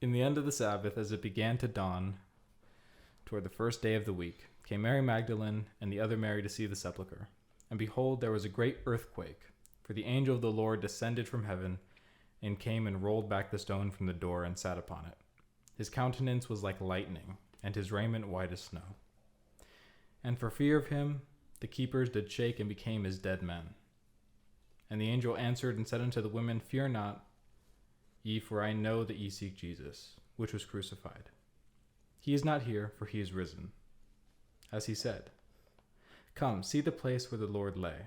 In the end of the Sabbath, as it began to dawn, toward the first day of the week, came Mary Magdalene and the other Mary to see the sepulchre. And behold, there was a great earthquake, for the angel of the Lord descended from heaven, and came and rolled back the stone from the door and sat upon it. His countenance was like lightning, and his raiment white as snow. And for fear of him, the keepers did shake and became as dead men. And the angel answered and said unto the women, Fear not, ye, for I know that ye seek Jesus, which was crucified. He is not here, for he is risen, as he said. Come, see the place where the Lord lay,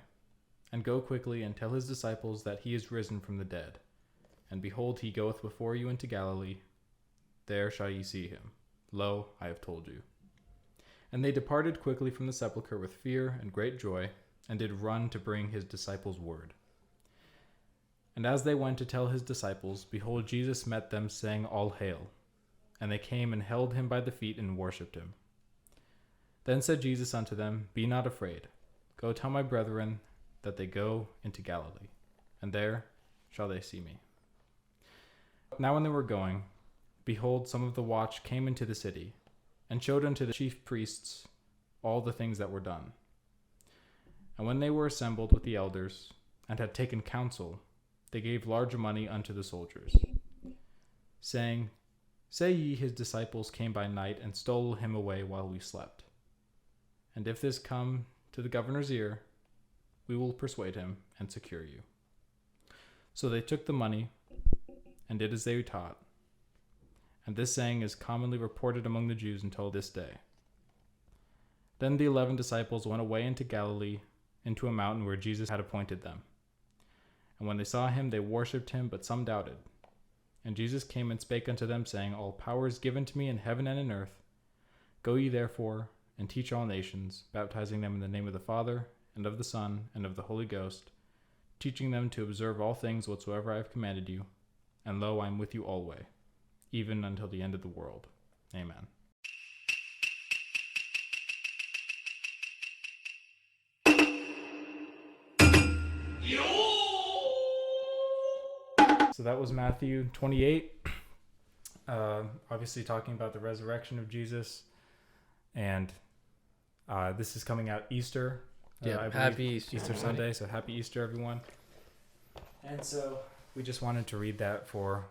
and go quickly and tell his disciples that he is risen from the dead. And behold, he goeth before you into Galilee. There shall ye see him. Lo, I have told you. And they departed quickly from the sepulchre with fear and great joy, and did run to bring his disciples word. And as they went to tell his disciples, behold, Jesus met them, saying, All hail. And they came and held him by the feet and worshipped him. Then said Jesus unto them, Be not afraid. Go tell my brethren that they go into Galilee, and there shall they see me. Now when they were going, behold, some of the watch came into the city, and showed unto the chief priests all the things that were done. And when they were assembled with the elders, and had taken counsel, they gave large money unto the soldiers, saying, Say ye, his disciples came by night, and stole him away while we slept. And if this come to the governor's ear, we will persuade him, and secure you. So they took the money, and did as they taught. And this saying is commonly reported among the Jews until this day. Then the 11 disciples went away into Galilee, into a mountain where Jesus had appointed them. And when they saw him, they worshipped him, but some doubted. And Jesus came and spake unto them, saying, All power is given to me in heaven and in earth. Go ye therefore, and teach all nations, baptizing them in the name of the Father, and of the Son, and of the Holy Ghost, teaching them to observe all things whatsoever I have commanded you. And lo, I am with you alway, even until the end of the world. Amen. So that was Matthew 28, obviously talking about the resurrection of Jesus, and this is coming out Easter. Happy Easter. Easter Sunday, so happy Easter, everyone. And so we just wanted to read that for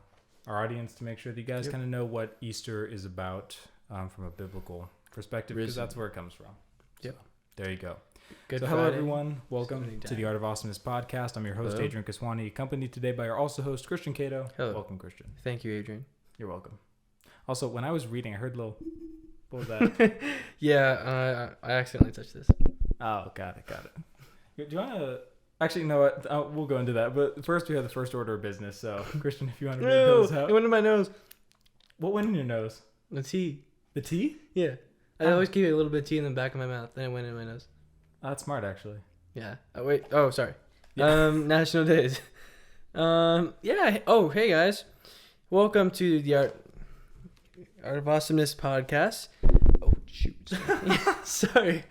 our audience to make sure that you guys kind of know what Easter is about from a biblical perspective, because that's where it comes from. Yep. So, there you go. Good Hello, Friday. everyone. Welcome to the Art of Awesomeness podcast. I'm your host, Hello. Adrian Kiswani, accompanied today by our also host, Christian Caito. Hello. Welcome, Christian. Thank you, Adrian. You're welcome. Also, when I was reading, I heard a little... What was that? Yeah, I accidentally touched this. Oh, got it. Do you want to... Actually, no, we'll go into that. But first, we have the first order of business. So, Christian, if you want to read those out. It went in my nose. What went in your nose? The tea. The tea? Yeah. I always keep a little bit of tea in the back of my mouth. Then it went in my nose. That's smart, actually. Yeah. Oh, wait. Oh, sorry. Yeah. National days. Yeah. Oh, hey, guys. Welcome to the Art of Awesomeness podcast. Oh, shoot. Sorry.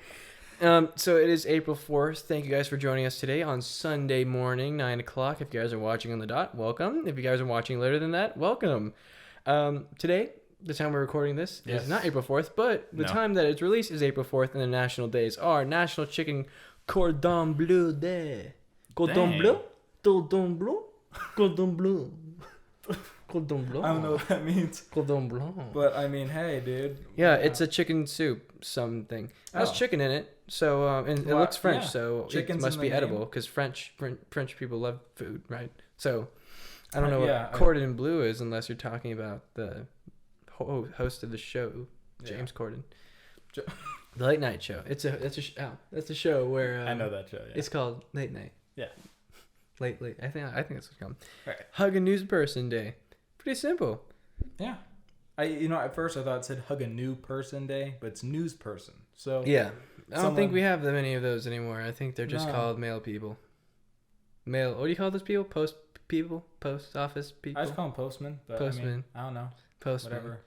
So it is April 4th. Thank you guys for joining us today on Sunday morning, 9 o'clock. If you guys are watching on the dot, welcome. If you guys are watching later than that, welcome. Today, the time we're recording this is not April 4th, but the time that it's released is April 4th, and the national days are National Chicken Cordon Bleu Day. Cordon Bleu? Cordon Bleu? Cordon Bleu. Cordon Bleu. I don't know what that means. Cordon Bleu. But, I mean, hey, dude. Yeah, it's a chicken soup something. It has chicken in it, so and it looks French, so it must be edible, because French people love food, right? So, I don't know what Cordon Bleu is, unless you're talking about the host of the show, James Corden. The late night show. That's a show where I know that show. Yeah. It's called Late Night. Yeah. Late. I think that's what it's called. Right. Hug a News Person Day. Pretty simple. Yeah. At first I thought it said Hug a New Person Day, but it's News Person. So yeah, I don't think we have that many of those anymore. I think they're just called mail people. Mail. What do you call those people? Post people? Post office people? I just call them postmen. But postman. I don't know. Postman. Whatever.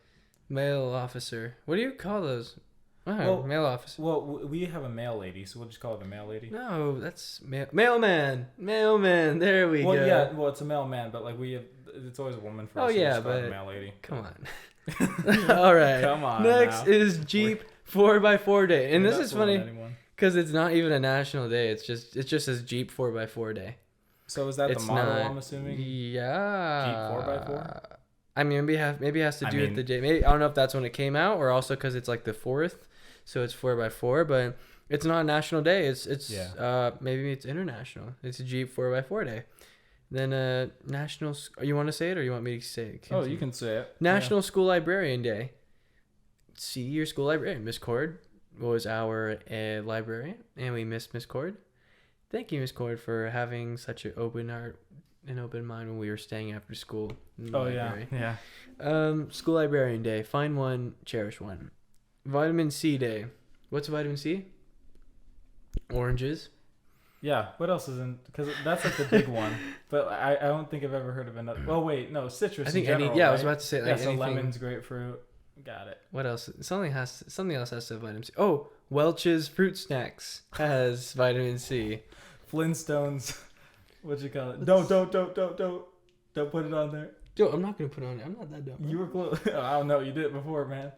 Mail officer. What do you call those? Mail officer. Well, we have a mail lady, so we'll just call it a mail lady. No, that's mailman. Mailman. There we go. Yeah. Well, it's a mailman, but like we have It's always a woman first. Oh, so yeah, just start with but- male lady. Come on. All right. Come on. Next now. is Jeep 4x4 Day. And We're this not is fooling funny anyone. because it's not even a national day. It just says Jeep 4x4 Day. So is that It's the motto? not. I'm assuming. Yeah. Jeep 4x4? I mean, maybe it has to I do with mean- the day. Maybe I don't know if that's when it came out or also because it's like the 4th, so it's 4x4. But it's not a national day. Maybe it's international. It's a Jeep 4x4 Day. Then national. You want to say it or you want me to say it? Oh, you can say it. National School Librarian Day. See your school librarian. Miss Cord was our librarian, and we missed Miss Cord. Thank you, Miss Cord, for having such an open heart and open mind when we were staying after school. In the library. yeah. School Librarian Day. Find one, cherish one. Vitamin C Day. What's vitamin C? Oranges. Yeah. What else is in? Because that's like the big one. But I don't think I've ever heard of another. Oh wait, no, citrus. I think in general, I right? was about to say like Yeah, so anything. lemons, grapefruit. Got it. What else? Something else has to have vitamin C. Oh, Welch's Fruit Snacks has vitamin C. Flintstones. What you call it? Don't put it on there. Dude, I'm not gonna put it on it. I'm not that dumb. You were close. I don't know. You did it before, man.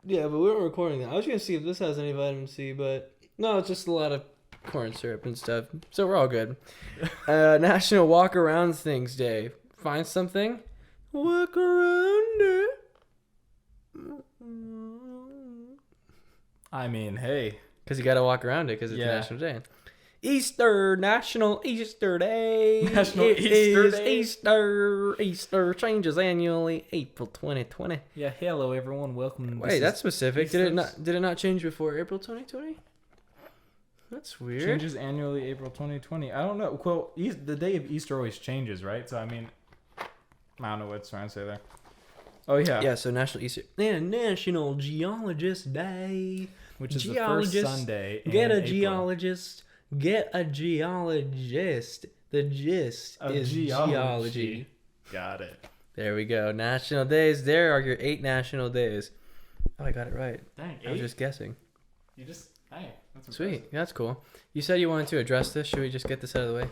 Yeah, but we weren't recording that. I was gonna see if this has any vitamin C, but no, it's just a lot of corn syrup and stuff. So we're all good. National Walk Around Things Day. Find something, walk around it. I mean, hey. Because you gotta walk around it because it's a Yeah. national day. National Easter Day. National It Easter is Day. Easter changes annually, April 2020. Yeah. Hello, everyone. Welcome. Wait, that's specific. Did it Easter's- not change before April 2020? That's weird. changes annually April 2020. I don't know. Well, the day of Easter always changes, right? So I mean, I don't know what it's trying to say there. Oh yeah. Yeah, so National Easter and National Geologist Day. Which is Geologist, the first Sunday. Get a in April. geologist. Get a geologist. The gist Of is geology. Got it. There we go. National days. There are your 8 national days. Oh, I got it right. Dang. I was just guessing. You just. Dang. That's Sweet. impressive. That's cool. You said you wanted to address this. Should we just get this out of the way?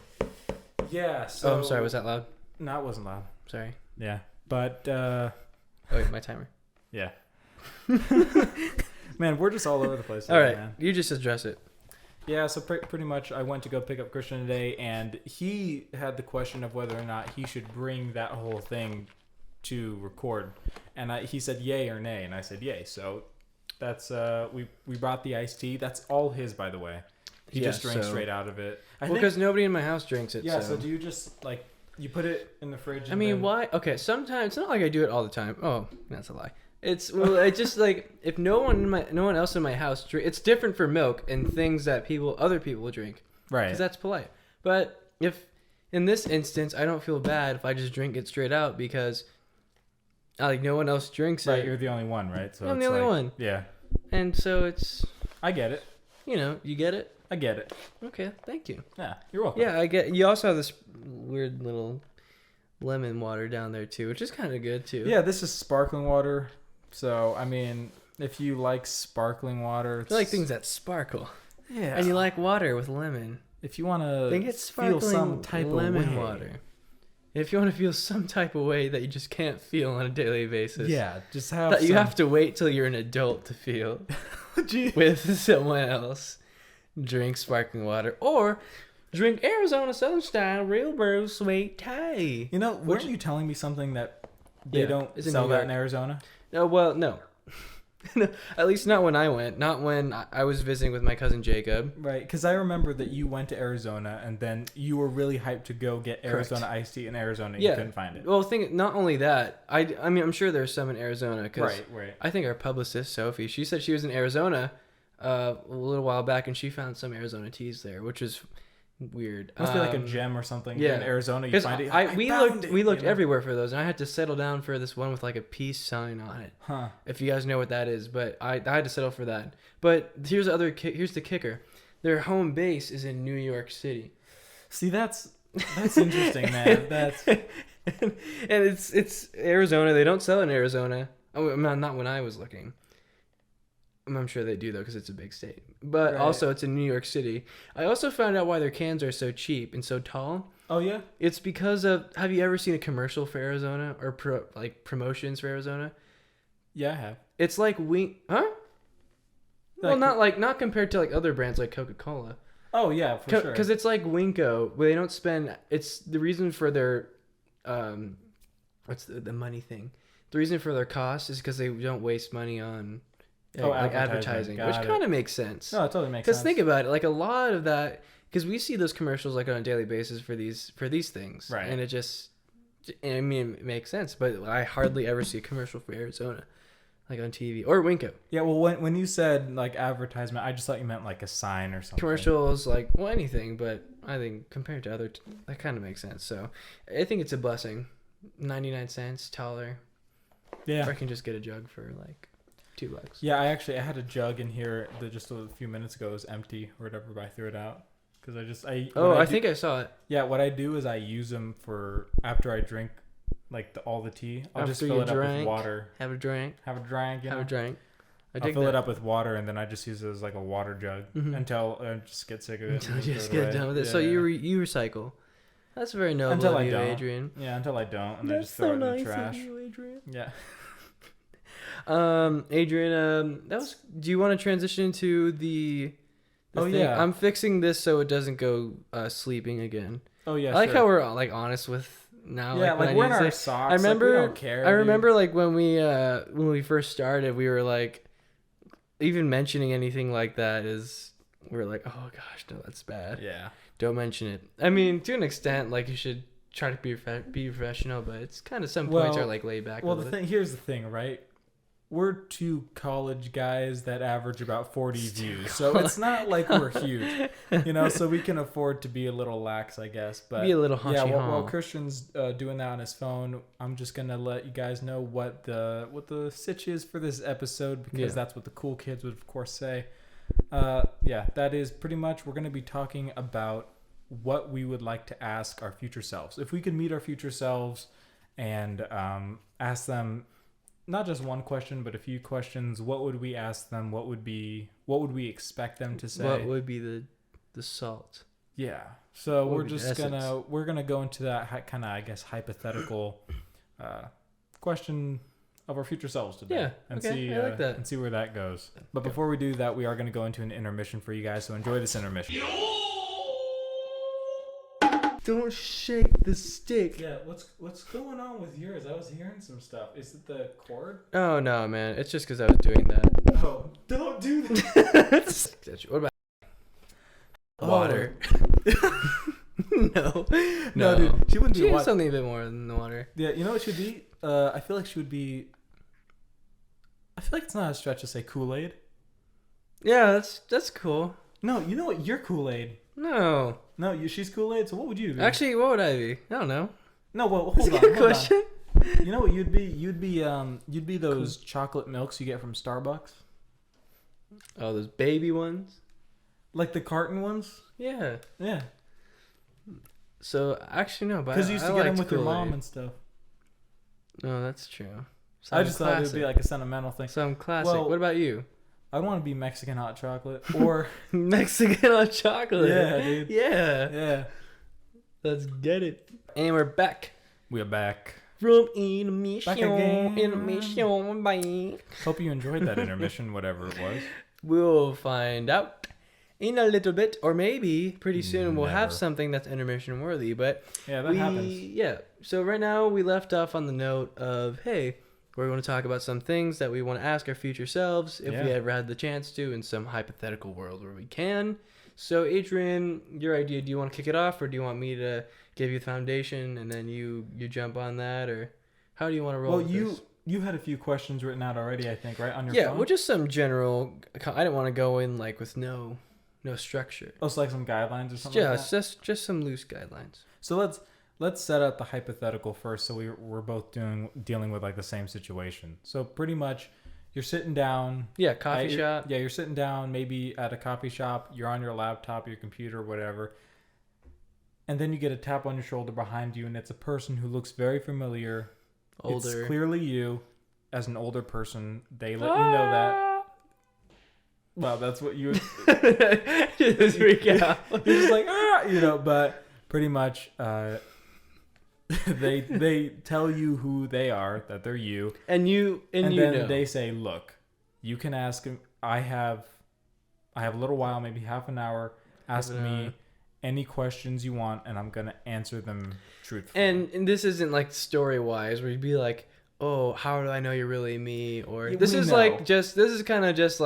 Yeah. So. Oh, I'm sorry. Was that loud? No, it wasn't loud. Sorry. Yeah. But. Oh, wait, my timer. Yeah. Man, we're just all over the place. All today, right. Man. You just address it. Yeah, so pretty much I went to go pick up Christian today, and he had the question of whether or not he should bring that whole thing to record. And he said yay or nay, and I said yay. So that's we brought the iced tea. That's all his, by the way. He Yeah, just drank so- straight out of it. Well, because nobody in my house drinks it. yeah, So, so do you just like you put it in the fridge? I And mean, then, why? Okay, sometimes it's not like I do it all the time. Oh, that's a lie. It's just like if no one else in my house drink. It's different for milk and things that other people drink. Right. Because that's polite. But if in this instance, I don't feel bad if I just drink it straight out because like no one else drinks Right, it, you're the only one, right? So I'm it's the only like- one. Yeah, and so it's I get it. you get it. I get it. Okay, thank you. Yeah, you're welcome. Yeah, I get. You also have this weird little lemon water down there too, which is kind of good too. Yeah, this is sparkling water. So I mean, if you like sparkling water, I like things that sparkle. Yeah. And you like water with lemon. If you want Then to get feel sparkling some type lemon of way. water. If you want to feel some type of way that you just can't feel on a daily basis. Yeah, just have. That you have to wait till you're an adult to feel with someone else. Drink sparkling water or drink Arizona Southern style real brew sweet tea. You know, weren't you telling me something that they Yeah, don't it's in sell New that York. in Arizona? No, well, no. No, at least not when I went. Not when I was visiting with my cousin Jacob. Right, because I remember that you went to Arizona and then you were really hyped to go get Arizona iced tea in Arizona. And Yeah. You couldn't find it. Well, not only that, I mean, I'm sure there's some in Arizona because Right. I think our publicist Sophie, she said she was in Arizona a little while back and she found some Arizona teas there, which is weird. Must be like a gem or something. yeah. In Arizona, you 'Cause find it. we found it, looked you know? everywhere for those, and I had to settle down for this one with like a peace sign on it. Huh. If you guys know what that is, but I had to settle for that. But here's the kicker: their home base is in New York City. See, that's interesting, man. That's And it's Arizona. They don't sell in Arizona. Oh, not when I was looking. I'm sure they do though, because it's a big state. But Right. also, it's in New York City. I also found out why their cans are so cheap and so tall. Oh yeah. It's because of. Have you ever seen a commercial for Arizona or promotions for Arizona? Yeah, I have. It's like huh? Well, Like- not compared to like other brands like Coca-Cola. Oh yeah, for sure. Because it's like Winko, where they don't spend. It's the reason for their, what's the money thing? The reason for their cost is because they don't waste money on, like advertising, Got which it. kind of makes sense. No, it totally makes Because sense. think about it, like a lot of that, because we see those commercials like on a daily basis for these things, Right. And it just, I mean, it makes sense. But I hardly ever see a commercial for Arizona, like on TV or Winko. Yeah, well, when you said like advertisement, I just thought you meant like a sign or something. Commercials, like, well, anything, but I think compared to other, that kind of makes sense. So I think it's a blessing. 99 cents, taller. Yeah. Or I can just get a jug for like $2. Yeah, I had a jug in here that just a few minutes ago was empty or whatever, but I threw it out because I think I saw it. Yeah, what I do is I use them for after I drink like all the tea. I'll just fill it up with water. Have a drink. Have a drink. Have a drink. I'll fill it up with water and then I just use it as like a water jug until I just get sick of it. Until you just get done with it. So you recycle. That's very noble until of I you, don't. Adrian. Yeah, until I don't, and I That's just throw so it in nice the trash. of you, Adrian. Yeah. Adrian, do you want to transition to the thing? Yeah. I'm fixing this so it doesn't go sleeping again. Oh yeah. I like sure. how we're like honest with now. Yeah, when like I we're in need to our say- socks. I remember. Like, we don't care. I remember like when we first started, we were like, even mentioning anything like that is, we're like, oh gosh, no, that's bad. Yeah. Don't mention it. I mean, to an extent, like you should try to be professional, but it's kind of some points are like laid back. Well, here's the thing, right? We're two college guys that average about 40 views, so it's not like we're huge, so we can afford to be a little lax, I guess. But be a little yeah, hunchy while Christian's doing that on his phone, I'm just gonna let you guys know what the sitch is for this episode because that's what the cool kids would of course say. That is pretty much we're gonna be talking about what we would like to ask our future selves. If we could meet our future selves and ask them not just one question, but a few questions, what would we ask them? What would we expect them to say? What would be the salt? Yeah. So What we're would be the just essence? we're gonna go into that kind of, I guess, hypothetical question of our future selves today. Yeah. And Okay. see I like that. and see where that goes. But before we do that, we are gonna go into an intermission for you guys. So enjoy this intermission. Don't shake the stick. Yeah, what's going on with yours? I was hearing some stuff. Is it the cord? Oh no, man! It's just because I was doing that. Oh, don't do that. What about Oh. water? No, dude. She wouldn't She be needs water. something a bit more than the water. Yeah, you know what she'd be? I feel like she would be. I feel like it's not a stretch to say Kool-Aid. Yeah, that's cool. No, you know what? You're Kool-Aid. No, She's Kool-Aid. So what would you be? actually, what would I be? I don't know. No, well, That's hold a on. good Hold question. on. You know what you'd be? You'd be those chocolate milks you get from Starbucks, Oh, those baby ones. like the carton ones. Yeah. Yeah, So actually, no, but because you used to I get them liked with your mom Kool-Aid. and stuff. No, that's true. I just thought it would be like a sentimental thing. some classic. Well- What about you? I want to be Mexican hot chocolate or Mexican hot chocolate. yeah, dude. Yeah. Yeah, Let's get it. And we're back. we are back. From intermission. Back again. Intermission. Bye. Hope you enjoyed that intermission, whatever it was. We'll find out in a little bit, or maybe pretty soon we'll have Never. something that's intermission worthy. But Yeah, that happens. Yeah. So right now we left off on the note of, hey, we're going to talk about some things that we want to ask our future selves if Yeah. we ever had the chance to in some hypothetical world where we can. So Adrian, your idea, do you want to kick it off, or do you want me to give you the foundation and then you jump on that, or how do you want to roll Well, with you this? you had a few questions written out already, I think, right on your Yeah, phone. well, just some general. I didn't want to go in like with no structure. Oh, it's like some guidelines or something. Like Yeah, that? just some loose guidelines. So let's set up the hypothetical first, so we're both dealing with like the same situation. So pretty much, you're sitting down. Yeah, coffee you're- shop. Yeah, you're sitting down, maybe at a coffee shop. You're on your laptop, your computer, whatever. And then you get a tap on your shoulder behind you, and it's a person who looks very familiar. Older. It's clearly you, as an older person. They let you know that. Well, that's what you. Just freak out. You're just like, but pretty much, they tell you who they are, that they're you, and then know. They say, look, you can ask him. I have a little while, maybe half an hour. Ask me any questions you want, and I'm gonna answer them truthfully. And this isn't like story wise, where you'd be like, oh, how do I know you're really me? Or this is kind of just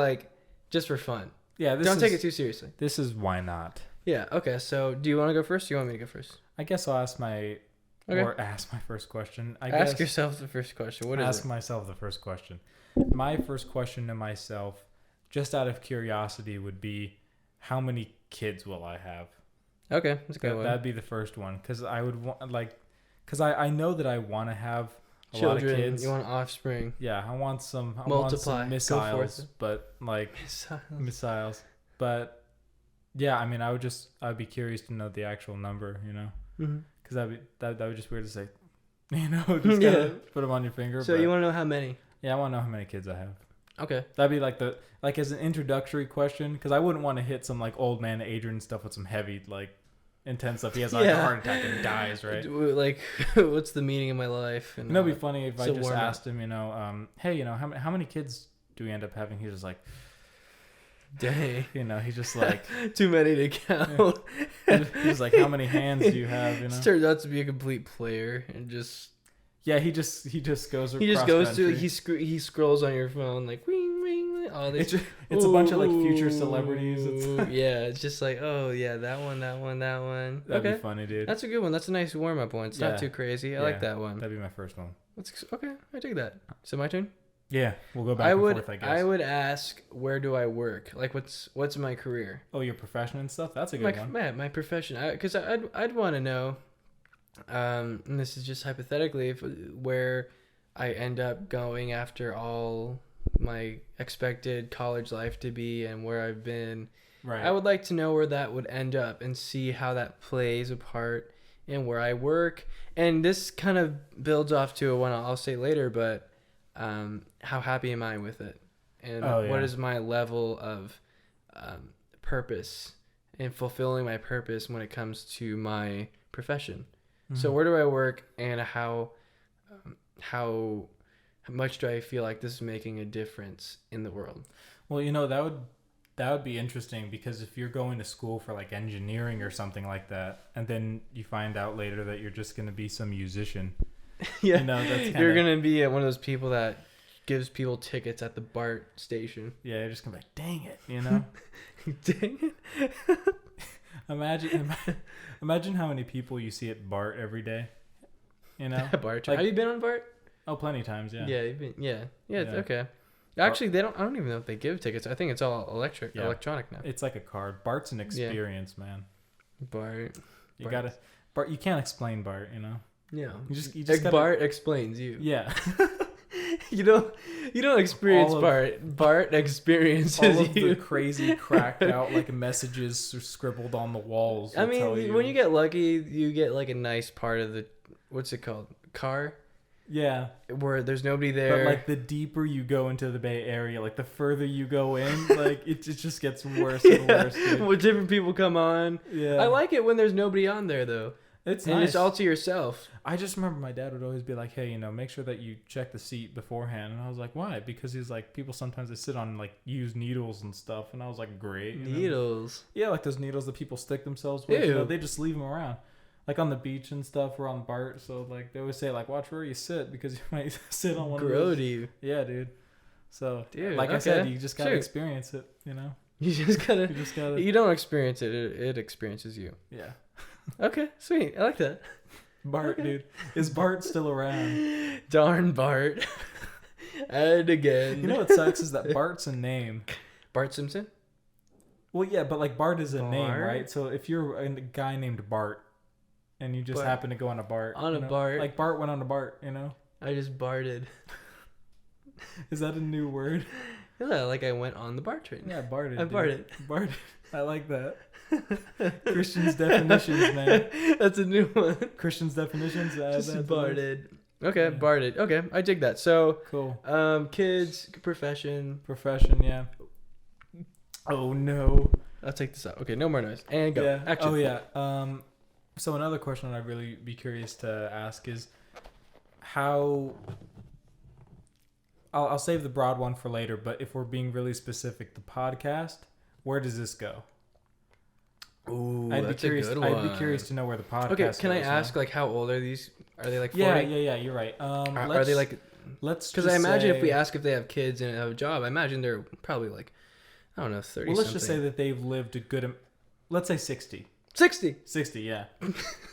for fun. Yeah, don't take it too seriously. This is why not. Yeah. Okay. So, do you want to go first? Or you want me to go first? I guess I'll ask my first question. Ask yourself the first question. What is it? Ask myself the first question. My first question to myself, just out of curiosity, would be, how many kids will I have? Okay, that's a good one. That'd be the first one, because I would want, because I know that I want to have a Children, lot of kids. You want offspring. Yeah, I want some missiles, but missiles. But yeah, I mean, I'd be curious to know the actual number, because that would just weird to say, just put them on your finger. So you want to know how many? Yeah, I want to know how many kids I have. Okay. That'd be like as an introductory question, because I wouldn't want to hit some like old man Adrian stuff with some heavy intense stuff. He has a heart attack and dies, right? Like, what's the meaning of my life? And it'd be funny if I just asked him, hey, how many kids do we end up having? He's just like, dang. He's just like, too many to count. He's like, how many hands do you have? He turns out to be a complete player and just. Yeah, he just goes. He just goes through. He scrolls on your phone like wing wing. Oh, it's a bunch of like future celebrities. It's just like, oh yeah, that one. That'd be funny, dude. That's a good one. That's a nice warm up one. It's not too crazy. I like that one. That'd be my first one. Okay. I take that. So my turn. Yeah, we'll go back and forth. I guess I would ask, where do I work? Like, what's my career? Oh, your profession and stuff. That's a good one. Yeah, my profession. Because I'd want to know. And this is just hypothetically where I end up going after all my expected college life to be and where I've been. Right. I would like to know where that would end up and see how that plays a part in where I work. And this kind of builds off to one I'll say later, but how happy am I with it? And what is my level of purpose and fulfilling my purpose when it comes to my profession? Mm-hmm. So where do I work, and how much do I feel like this is making a difference in the world? Well, that would be interesting, because if you're going to school for like engineering or something like that, and then you find out later that you're just going to be some musician. Yeah, you're going to be one of those people that gives people tickets at the BART station. Yeah, you're just going to be like, dang it, Dang it. Imagine how many people you see at BART every day. BART. Have you been on BART? Oh, plenty of times, yeah. Yeah, you've been, yeah. Okay. Actually, I don't even know if they give tickets. I think it's all electronic now. It's like a card. BART's an experience, man. BART. BART. You can't explain BART, Yeah. You just BART explains you. Yeah. You don't experience BART. BART experiences all of you. The crazy cracked out like messages scribbled on the walls. I mean, when you get lucky, you get like a nice part of the, what's it called? Car? Yeah. Where there's nobody there. But like the deeper you go into the Bay Area, like the further you go in, like it just gets worse and worse. Dude. When different people come on. Yeah. I like it when there's nobody on there though. It's nice. It's all to yourself. I just remember my dad would always be like, hey, make sure that you check the seat beforehand. And I was like, why? Because he's like, people sometimes they sit on like used needles and stuff. And I was like, great. Needles? Yeah, like those needles that people stick themselves with. They just leave them around. Like on the beach and stuff, or on BART. So like they always say like, watch where you sit, because you might sit on one of those. Grody. Yeah, dude. So like I said, you just gotta experience it, You just gotta. You don't experience it; it experiences you. Yeah. Okay, sweet. I like that. BART, dude. Is BART still around? Darn BART. And again. You know what sucks is that BART's a name. Bart Simpson? Well, yeah, but like Bart is a name, right? So if you're a guy named Bart and you just happen to go on a BART. BART. Like Bart went on a BART, I just Barted. Is that a new word? Yeah, like I went on the BART train. Yeah, Barted. I Barted. Barted. I like that. Christian's definitions, man. That's a new one. Christian's definitions. Just Barded. Okay, yeah. Barded. Okay, I dig that. So cool. Kids, profession, yeah. Oh no. I'll take this out. Okay, no more noise. And go. Yeah. Action. Oh yeah. So another question I'd really be curious to ask is how. I'll save the broad one for later, but if we're being really specific, the podcast, where does this go? Ooh, I'd that's be curious. a good one. I'd be curious to know where the podcast. Okay, can I goes, ask like how old are these? Are they like 40? Yeah. You're right. Are they like? Let's Because I imagine if we ask if they have kids and have a job, I imagine they're probably like, I don't know, 30. Well, let's just say that they've lived a good. Let's say 60. 60. 60, yeah.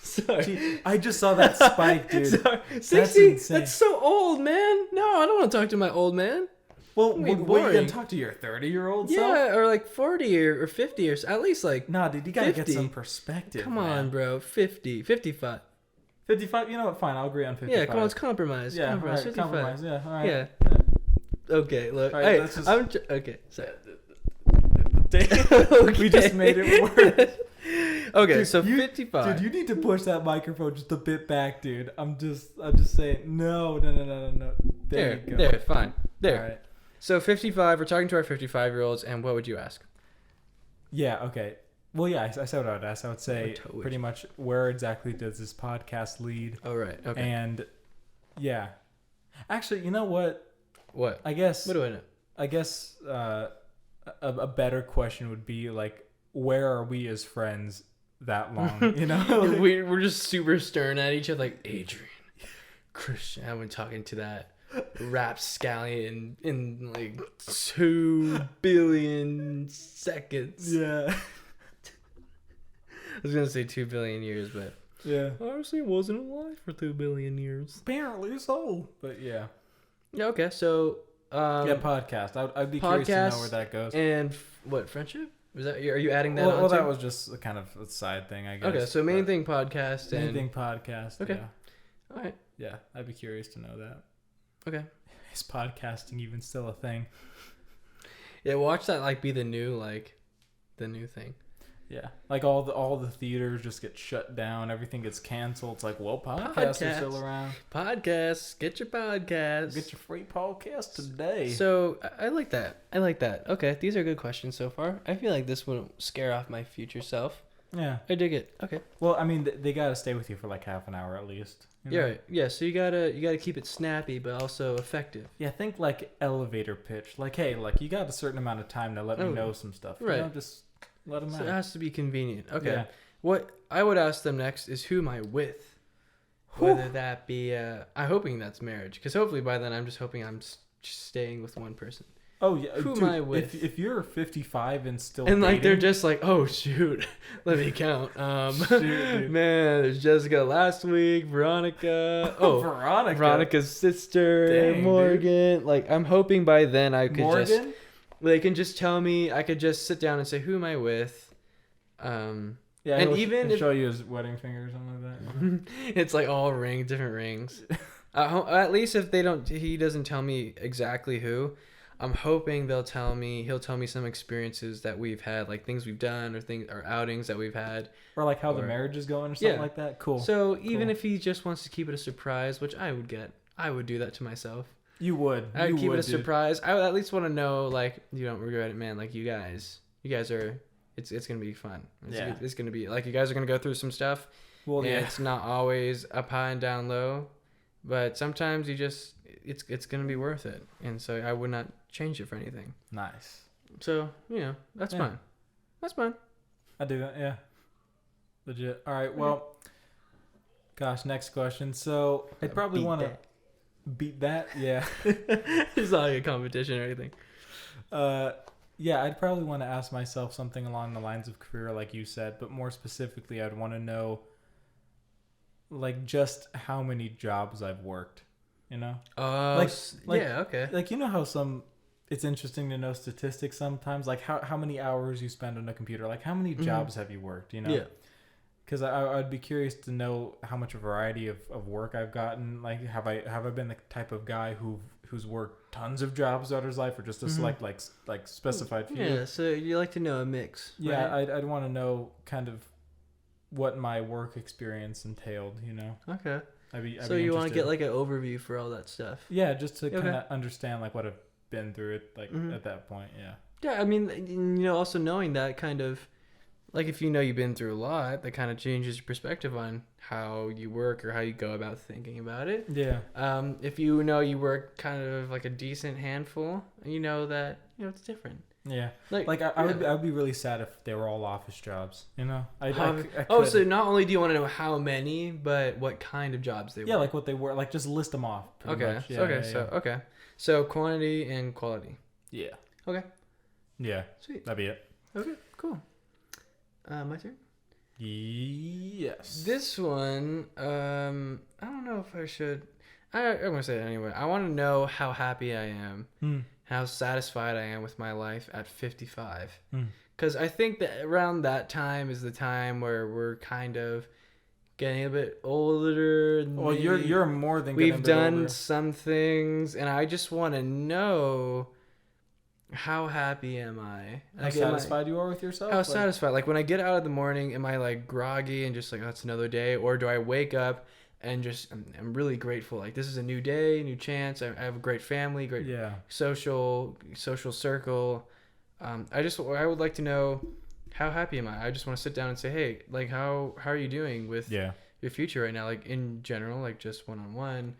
Sorry. Gee, I just saw that spike, dude. Sorry. That's 60? insane. That's so old, man. No, I don't want to talk to my old man. Well, That'd be what are you boring. going to talk to your 30-year-old self? Yeah, or like 40 or 50 or at least like. Nah, dude, you got to get 50. some perspective. Come man. on, bro. 50, 55. 55, you know what? Fine, I'll agree on 55. Yeah, come on, let's compromise. Yeah, compromise. all right, 55. compromise. Yeah, all right. Yeah. Okay, look. All right, Hey, let's just- okay, sorry. We just made it worse. Okay, Dude, so you- 55. Dude, you need to push that microphone just a bit back, dude. I'm just saying, no. There you go. There, fine. There. All right. So 55, we're talking to our 55-year-olds, and what would you ask? Yeah, okay. Well, yeah, I said what I would ask. I would say What would pretty much where exactly does this podcast lead? Oh, right. Okay. And, yeah. Actually, you know what? What? I guess What do I know? I guess a better question would be like, where are we as friends that long? You know, we're just super stern at each other, like Adrian, Christian. I've been talking to that rapscallion in like 2 billion seconds. yeah, I was gonna say 2 billion years, but yeah. obviously wasn't alive for 2 billion years. Apparently so, but yeah, Yeah. Okay. So. yeah. Podcast. I'd be curious to know podcast where that goes. And what friendship? Was that? Are you adding that? Well, on that too? was just a kind of a side thing, I guess. Okay. So main but thing podcast and. main thing podcast. Okay. Yeah. All right. Yeah, I'd be curious to know that. Okay. Is podcasting even still a thing? Yeah. Watch that like be the new thing. Yeah, like all the theaters just get shut down. Everything gets canceled. It's like, well, podcasts are still around. Podcasts. Get your podcasts. Get your free podcast today. So I like that. I like that. Okay, these are good questions so far. I feel like this wouldn't scare off my future self. Yeah. I dig it. Okay. Well, I mean, they gotta stay with you for like half an hour at least. You know? Yeah. Right. Yeah. So you gotta keep it snappy but also effective. Yeah. Think like elevator pitch. Like, hey, like you got a certain amount of time to let me know some stuff. Right. You know, just let them So out. it has to be convenient. Okay. Yeah. What I would ask them next is who am I with? Whether that be, I'm hoping that's marriage, because hopefully by then I'm just hoping I'm just staying with one person. Oh yeah. Who dude, am I with? If you're 55 and still And like they're dating- just like, oh shoot, let me count. Shoot, dude. Man, there's Jessica last week, Veronica. Oh, Veronica. Veronica's sister, Dang, Morgan. Like I'm hoping by then I could Morgan. just, they can just tell me. I could just sit down and say, who am I with? Yeah, and he'll even he'll if- show you his wedding finger or something like that. It's like all different rings. At least if he doesn't tell me exactly who. I'm hoping he'll tell me some experiences that we've had, like things we've done or outings that we've had. Or like how the Or- marriage is going or something Yeah. like that. Cool. So even Cool. if he just wants to keep it a surprise, which I would do that to myself. You would. I would You keep would, it a dude. surprise. I would at least want to know, like, you don't regret it, man. Like you guys are. It's gonna be fun. It's gonna be like you guys are gonna go through some stuff. Well, And yeah. it's not always up high and down low, but sometimes it's gonna be worth it. And so I would not change it for anything. Nice. So that's Yeah. fine. That's fine. I do that. Yeah. Legit. All right. Well, gosh. Next question. So I'd probably Beat want to that. beat that. Yeah. It's not like a competition or anything. Yeah. I'd probably want to ask myself something along the lines of career, like you said, but more specifically, I'd want to know, like, just how many jobs I've worked. You know. Like- Yeah. Okay. Like, you know how it's interesting to know statistics sometimes, like how many hours you spend on a computer, like how many jobs have you worked, you know? Yeah. Because I'd be curious to know how much variety of work I've gotten. Like, have I been the type of guy who's worked tons of jobs throughout his life, or just a select like specified few? Yeah. So you like to know a mix. Yeah, right? I'd want to know kind of what my work experience entailed, you know? Okay. I'd be So you want to interested. get like an overview for all that stuff. Yeah, just to Okay. kind of understand like what I've been through it, like Mhm. at that point. Yeah. Yeah, I mean, also knowing that kind of, like, if you've been through a lot, that kind of changes your perspective on how you work or how you go about thinking about it. Yeah. If you work kind of like a decent handful, that, it's different. Yeah. Like I would be really sad if they were all office jobs, I so not only do you want to know how many, but what kind of jobs they were. Yeah, like what they were, like just list them off. Okay. Much. Yeah, Okay. So quantity and quality. Yeah. Okay. Yeah. Sweet. That'd be it. Okay, cool. My turn? Yes. This one, I don't know if I should. I'm going to say it anyway. I want to know how happy I am, how satisfied I am with my life at 55. Because I think that around that time is the time where we're kind of getting a bit older. Well, you're more than getting a we've bit done older. some things, and I just want to know, how happy am I? How satisfied you are with yourself? How satisfied? Like when I get out of the morning, am I like groggy and just like, oh, it's another day? Or do I wake up and just, I'm really grateful. Like, this is a new day, new chance. I have a great family, great social circle. I would like to know, how happy am I? I just want to sit down and say, hey, like, how are you doing with your future right now? Like, in general, like just one-on-one,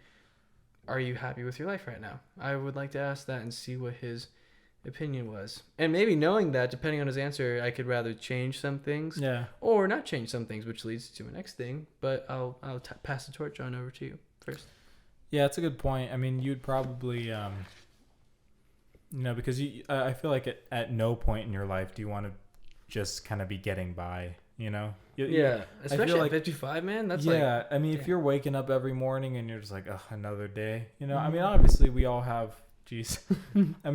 are you happy with your life right now? I would like to ask that and see what his opinion was. And maybe knowing that, depending on his answer, I could rather change some things or not change some things, which leads to my next thing. But I'll pass the torch on over to you first. Yeah, that's a good point. I mean, you'd probably because I feel like at no point in your life do you want to just kind of be getting by, especially at 55, man. That's I mean, if you're waking up every morning and you're just like, another day, I mean, obviously we all have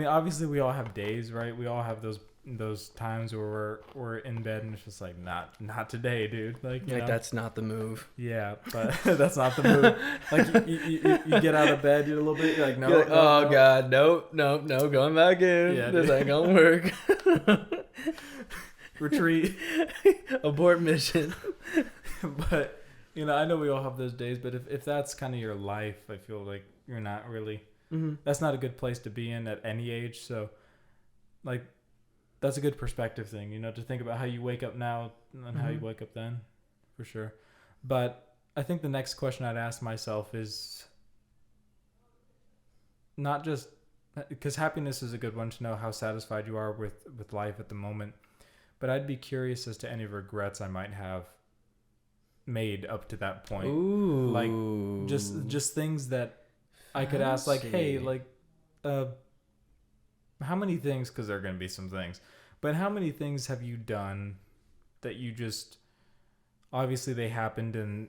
obviously we all have days, right? We all have those times where we're in bed and it's just like, not today, dude. Like that's not the move. Yeah, but that's not the move. Like you get out of bed, you're a little bit, you're like, no. God, nope, going back in. Yeah, this ain't gonna work. Retreat. Abort mission. But I know we all have those days, but if that's kind of your life, I feel like you're not really. That's not a good place to be in at any age. So, like, that's a good perspective thing, to think about how you wake up now and how you wake up then, for sure. But I think the next question I'd ask myself is not just because happiness is a good one to know how satisfied you are with life at the moment. But I'd be curious as to any regrets I might have made up to that point. Ooh. Like just things that I could ask, like, hey, like, how many things, because there are going to be some things, but how many things have you done that you just, obviously they happened, and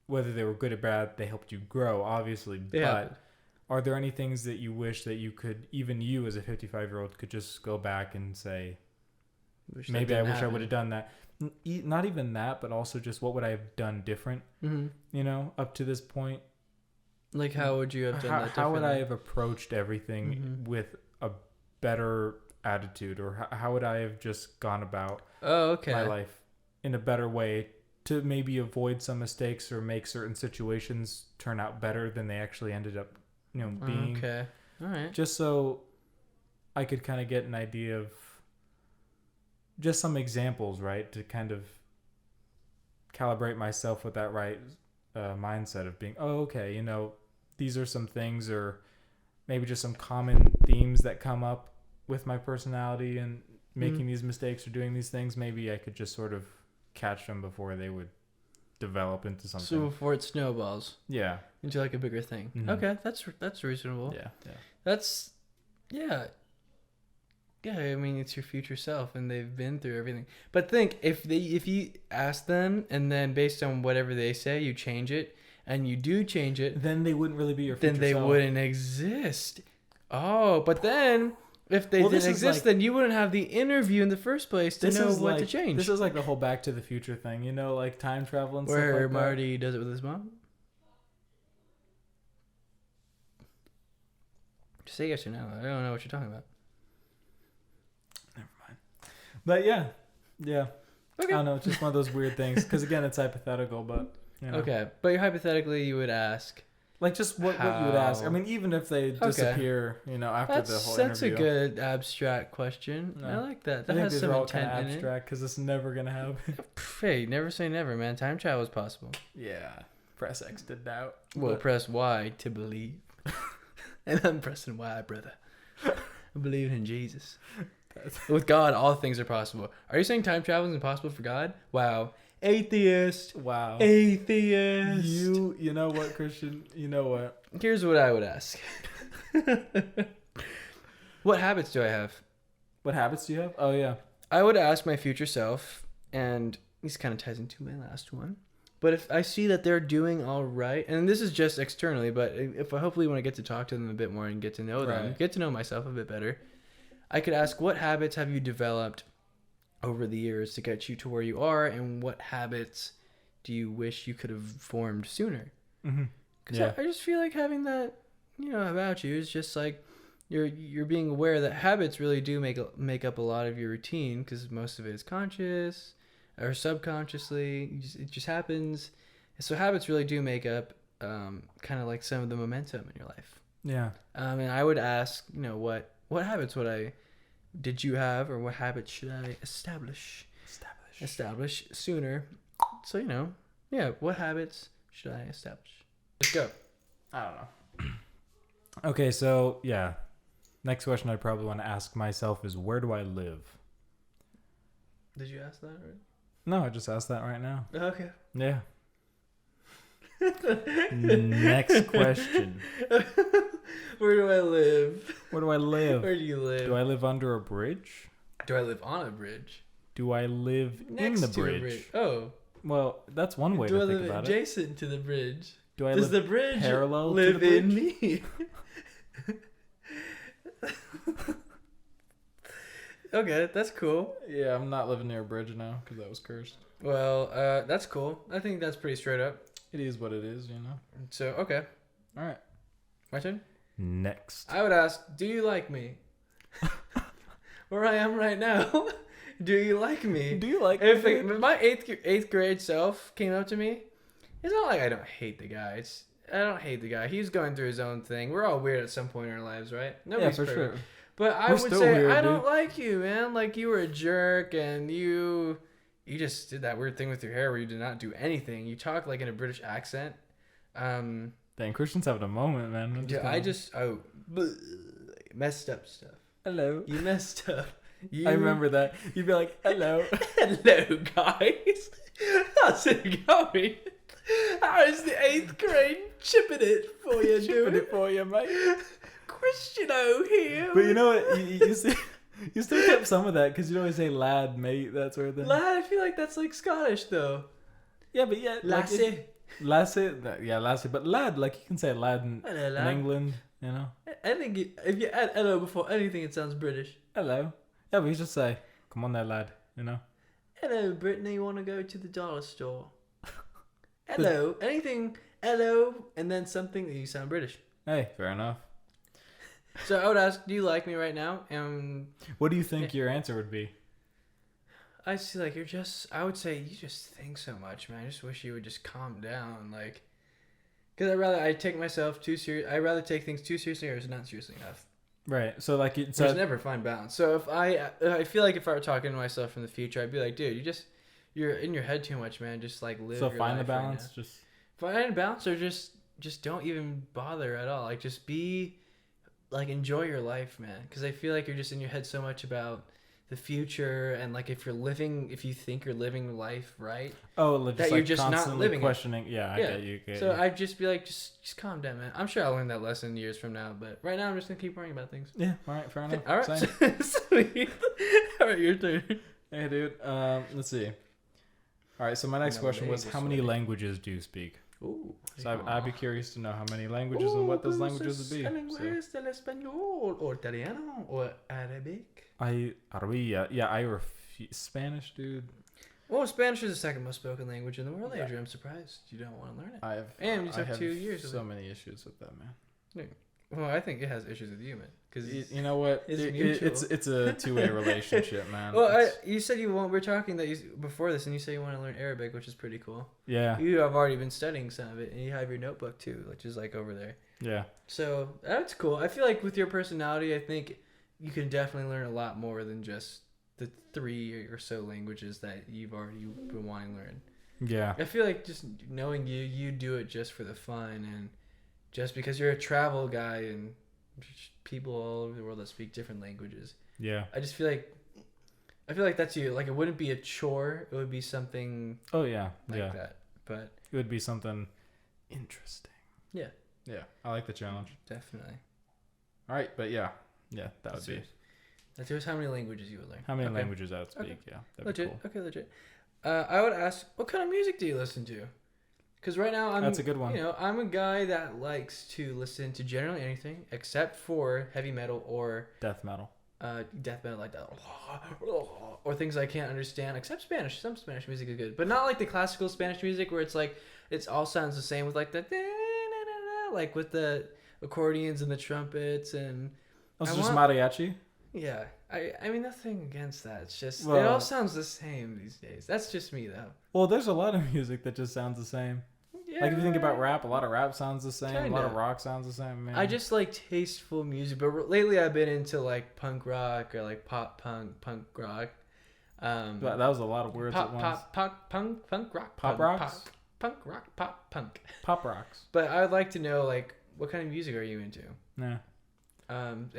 whether they were good or bad, they helped you grow, obviously. But are there any things that you wish that you could, even you as a 55-year-old, could just go back and say, maybe I wish I would have done that? Not even that, but also just what would I have done different, up to this point? Like, how would you have done that differently? How would I have approached everything with a better attitude? Or how would I have just gone about my life in a better way to maybe avoid some mistakes or make certain situations turn out better than they actually ended up, being? Okay. All right. Just so I could kind of get an idea of just some examples, right? To kind of calibrate myself with that right mindset of being, these are some things, or maybe just some common themes that come up with my personality and making these mistakes or doing these things. Maybe I could just sort of catch them before they would develop into something. So before it snowballs. Yeah. Into like a bigger thing. Mm-hmm. Okay, that's reasonable. Yeah. Yeah, I mean, it's your future self, and they've been through everything. But think, if you ask them, and then based on whatever they say, you change it, and you do change it, then they wouldn't really be your future self. Then they wouldn't exist. Oh, but then if they didn't exist, then you wouldn't have the interview in the first place to know what to change. This is like the whole Back to the Future thing, like time travel and stuff like that. Where Marty does it with his mom. Just say yes or no. I don't know what you're talking about. But yeah. Okay. I don't know. It's just one of those weird things. Because again, it's hypothetical, but Okay, but hypothetically, you would ask, Like just what you would ask. I mean, even if they disappear, after the whole That's interview. a good abstract question. No. I like that. I That think has these some are all kind intent of in it. abstract because it's never gonna happen. Hey, never say never, man. Time travel is possible. Yeah. Press X to doubt. Well, press Y to believe. And I'm pressing Y, brother. I believe in Jesus. With God, all things are possible. Are you saying time travel is impossible for God? Wow. Atheist. Wow. Atheist. You know what, Christian? You know what? Here's what I would ask. What habits do I have? What habits do you have? Oh, yeah. I would ask my future self, and this kind of ties into my last one. But if I see that they're doing all right, and this is just externally, but if I hopefully when I get to talk to them a bit more and get to know them, Right. get to know myself a bit better, I could ask, what habits have you developed over the years to get you to where you are, and what habits do you wish you could have formed sooner? Mm-hmm. Because Yeah. I just feel like having that, about you is just like you're being aware that habits really do make up a lot of your routine, because most of it is conscious or subconsciously. It just happens. So habits really do make up kind of like some of the momentum in your life. Yeah. And I would ask, what habits did you have, or what habits should I establish sooner? So, what habits should I establish? Let's go. I don't know. Okay, so, yeah. Next question I probably want to ask myself is, where do I live? Did you ask that already? No, I just asked that right now. Okay. Yeah. Next question. Where do I live? Where do I live? Where do you live? Do I live under a bridge? Do I live on a bridge? Do I live in the bridge? Oh. Well, that's one way Do I to think live about it. adjacent to the bridge? Do I Does live the bridge parallel live to the in bridge? me? Okay, that's cool. Yeah, I'm not living near a bridge now because that was cursed. Well, that's cool. I think that's pretty straight up. It is what it is, So, okay. All right. My turn? Next. I would ask, do you like me? Where I am right now. Do you like me? Do you like If me? my eighth grade self came up to me, it's not like I don't hate the guy. I don't hate the guy. He's going through his own thing. We're all weird at some point in our lives, right? Nobody's for perfect. sure. But I We're would still say, weird, I don't dude. like you, man. Like, you were a jerk, and you just did that weird thing with your hair where you did not do anything. You talk like in a British accent. Dang, Christian's having a moment, man. Messed up stuff. Hello. You messed up. I remember that. You'd be like, hello. Hello, guys. How's it going? How's the 8th grade chipping it for you, Chipping dude? it for you, mate. Christiano here. But you know what? You still kept some of that because you'd always say lad, mate, that sort of thing. Lad, I feel like that's like Scottish, though. Yeah, but yeah. Lassie. Lassie. Yeah, lassie. But lad, like you can say lad in Hello, lad. England, I think if you add hello before anything, it sounds British. Hello. Yeah, but you just say, come on there, lad, Hello, Brittany, want to go to the dollar store? Hello. Anything, hello, and then something, you sound British. Hey, fair enough. So I would ask, do you like me right now? What do you think your answer would be? I see, like, I would say you just think so much, man. I just wish you would just calm down, like, because I take myself too serious. I'd rather take things too seriously or not seriously enough. Right. So like There's never find balance. So if I feel like if I were talking to myself in the future, I'd be like, dude, you're in your head too much, man. Just like live. So your find the life right balance. now. Just Find a balance, or just don't even bother at all. Like, just be, like, enjoy your life, man. Because I feel like you're just in your head so much about the future, and like if you think you're living life right, just that like you're just not constantly living it. questioning. Yeah, I get you. So I'd just be like, just calm down, man. I'm sure I'll learn that lesson years from now, but right now I'm just gonna keep worrying about things. Yeah. All right. Fair enough. All right, Same. sweet. All right, your turn. Hey, dude. Let's see. All right. So my next question was, how many languages do you speak? Ooh. So I'd be curious to know how many languages and what those languages would be. ¿Lenguajes del español o italiano o Arabic? I Spanish, dude. Well, Spanish is the second most spoken language in the world, Adrian. I'm surprised you don't want to learn it. I you took have 2 years. So many issues with that, man. Well, I think it has issues with you, man. Because You know what? It's a two-way relationship, man. Well, you said you won't. We're talking before this, and you say you want to learn Arabic, which is pretty cool. Yeah. You have already been studying some of it, and you have your notebook too, which is like over there. Yeah. So that's cool. I feel like with your personality, I think you can definitely learn a lot more than just the 3 or so languages that you've already been wanting to learn. Yeah. I feel like just knowing you do it just for the fun and just because you're a travel guy and people all over the world that speak different languages. Yeah. I feel like that's you. Like it wouldn't be a chore. It would be something. Oh yeah. Like that. But it would be something interesting. Yeah. Yeah. I like the challenge. Definitely. All right, but yeah, that would be. That's just how many languages you would learn. How many languages I would speak? Okay. Yeah. That'd Legit. be cool. Okay, legit. I would ask, what kind of music do you listen to? Because right now That's a good one. I'm a guy that likes to listen to generally anything except for heavy metal or death metal. Death metal like that, or things I can't understand except Spanish. Some Spanish music is good, but not like the classical Spanish music where it's like it all sounds the same with like the like with the accordions and the trumpets and. Oh, it's just mariachi. Yeah, I mean nothing against that. It's just it Well, all sounds the same these days. That's just me though. Well, there's a lot of music that just sounds the same. Yeah. Like if you think about rap, a lot of rap sounds the same. Kinda. A lot of rock sounds the same. Man. I just like tasteful music, but lately I've been into like punk rock or like punk rock. That was a lot of words at once. Punk rock. Pop rocks. Punk rock. Punk. Pop rocks. But I would like to know like what kind of music are you into? Yeah. And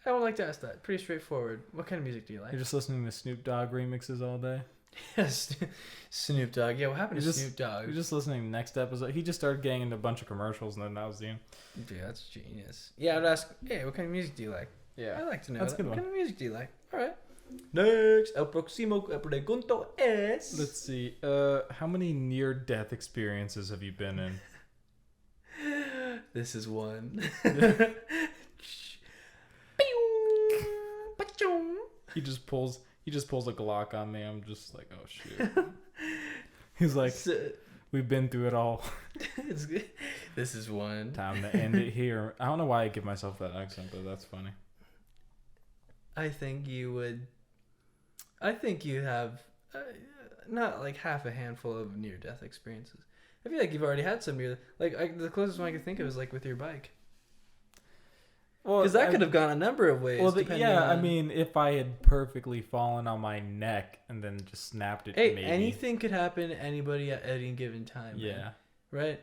I would like to ask that. Pretty straightforward. What kind of music do you like? You're just listening to Snoop Dogg remixes all day. Yes, Snoop Dogg. Yeah, what happened to Snoop Dogg? You're just listening to the next episode. He just started getting into a bunch of commercials, and then that was the end. Yeah, that's genius. Yeah, I'd ask, hey, what kind of music do you like? Yeah. I'd like to know That's a that. good What one. kind of music do you like? All right. Next, el próximo pregunto es... Let's see. How many near-death experiences have you been in? This is one. He just pulls a Glock on me. I'm just like, oh shoot. He's like, we've been through it all. It's good. This is one. Time to end it here. I don't know why I give myself that accent, but that's funny. I think you have not like half a handful of near-death experiences. I feel like you've already had some the closest one I could think of is like with your bike. Well, because that could have gone a number of ways. Well, I mean, if I had perfectly fallen on my neck and then just snapped it, hey, maybe. Anything could happen to anybody at any given time. Yeah. Man. Right.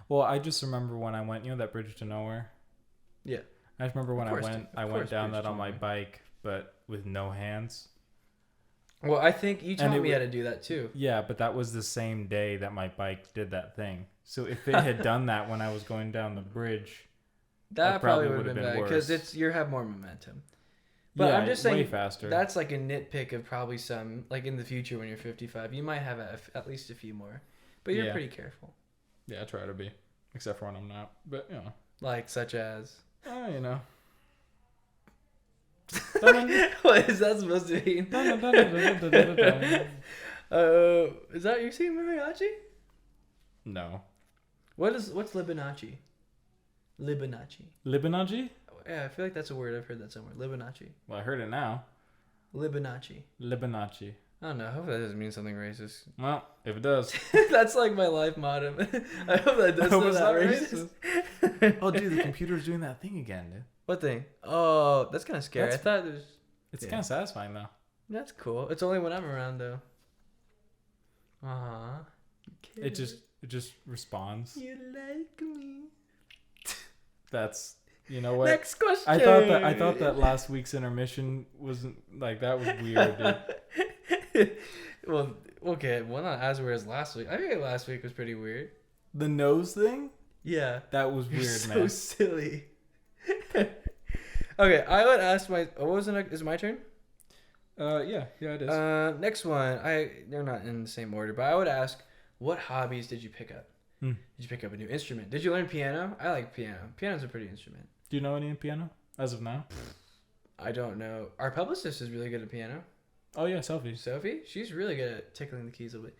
Well, I just remember when I went, that bridge to nowhere. Yeah. I just remember when I went down that on my bike, but with no hands. Well, I think you taught me how to do that too. Yeah, but that was the same day that my bike did that thing. So if it had done that when I was going down the bridge, that probably would have been bad because you have more momentum. But yeah, I'm just saying, way faster. That's like a nitpick of probably some like in the future when you're 55, you might have at least a few more. But you're pretty careful. Yeah, I try to be, except for when I'm not. But like such as. What is that supposed to mean? Is that you singing mariachi? No. What's Libanachi? Libanachi? Yeah, I feel like that's a word. I've heard that somewhere. Libanachi. Well, I heard it now. Libanachi. I don't know. I hope that doesn't mean something racist. Well, if it does. That's like my life motto. I hope that doesn't sound that racist. Oh, dude, the computer's doing that thing again, dude. What thing? Oh, that's kind of scary. I thought there's... It's kind of satisfying, though. That's cool. It's only when I'm around, though. Uh-huh. It just responds. You like me. That's... You know what? Next question. I thought that last week's intermission wasn't... Like, that was weird, dude. Well, okay. Well, not as weird as last week. I think last week was pretty weird. The nose thing? Yeah. That was weird, so man. So silly. Okay, I would ask my... what was the next... Is it my turn? Yeah, it is. Next one. They're not in the same order, but I would ask, what hobbies did you pick up? Did you pick up a new instrument? Did you learn piano? I like piano. Piano's a pretty instrument. Do you know any piano as of now? I don't know. Our publicist is really good at piano. Oh yeah, Sophie. She's really good at tickling the keys a bit.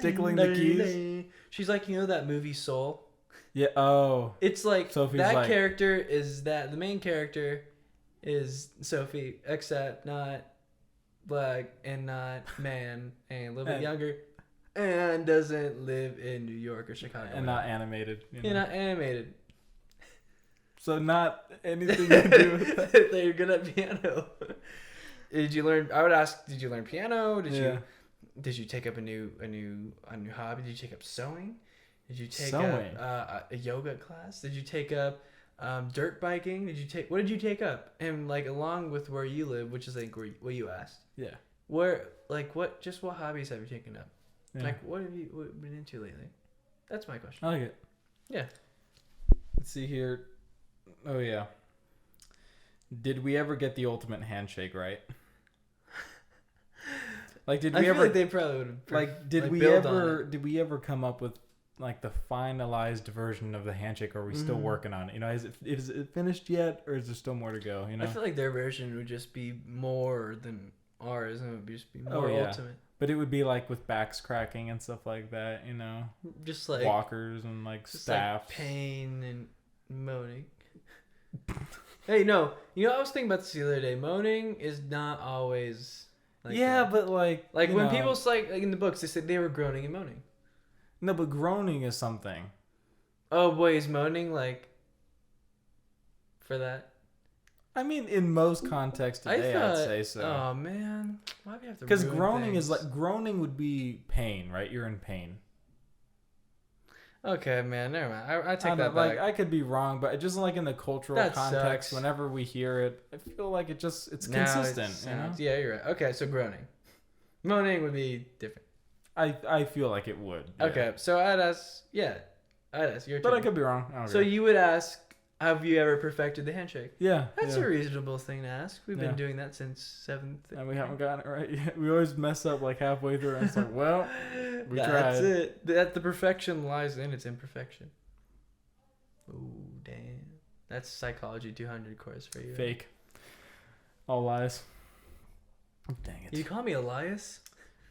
Tickling the keys? She's like, that movie Soul? Yeah. Oh. It's like Sophie's that like- character is that the main character is Sophie, except not black and not man and a little bit And- younger, and doesn't live in New York or Chicago. And not animated. You know? Yeah, not animated. So not anything to do with that. They're good at piano. Did you learn? I would ask. Did you learn piano? Did you take up a new hobby? Did you take up sewing? Did you take Sewing? up a yoga class? Did you take up dirt biking? What did you take up? And like along with where you live, which is like what you asked. Yeah. What hobbies have you taken up? Yeah. Like what have you been into lately? That's my question. I like it. Yeah. Let's see here. Oh yeah. Did we ever get the ultimate handshake right? Like did I we feel ever like they probably would have like did we ever come up with like the finalized version of the handshake, or are we still working on it? You know, is it finished yet, or is there still more to go? You know, I feel like their version would just be more than ours, and it would just be more ultimate. But it would be like with backs cracking and stuff like that, you know, Just like walkers and like just staffs. like pain and moaning. Hey, no, I was thinking about this the other day. Moaning is not always like Yeah, that. but like Like you when know, people like in the books, they said they were groaning and moaning. No, but groaning is something. Oh boy, is moaning like for that? I mean, in most contexts today, I'd say so. Oh man, why do we have to? Because ruin groaning things? is like groaning would be pain, right? You're in pain. Okay, man, never mind. I take I that don't- like back. I could be wrong, but just like in the cultural That context, sucks. whenever we hear it, I feel like it's Now it consistent. sounds- You know? Yeah, you're right. Okay, so groaning, moaning would be different. I feel like it would. Yeah. Okay, so I'd ask your But turn. I could be wrong. I don't So agree. you would ask, have you ever perfected the handshake? Yeah. That's yeah. a reasonable thing to ask. We've Yeah. been doing that since 7th. And we haven't gotten it right yet. We always mess up like halfway through, and it's like, well, we That's tried. it. That the perfection lies in its imperfection. Ooh, damn. That's Psychology 200 course for you. Fake. All lies. Dang it. You call me Elias?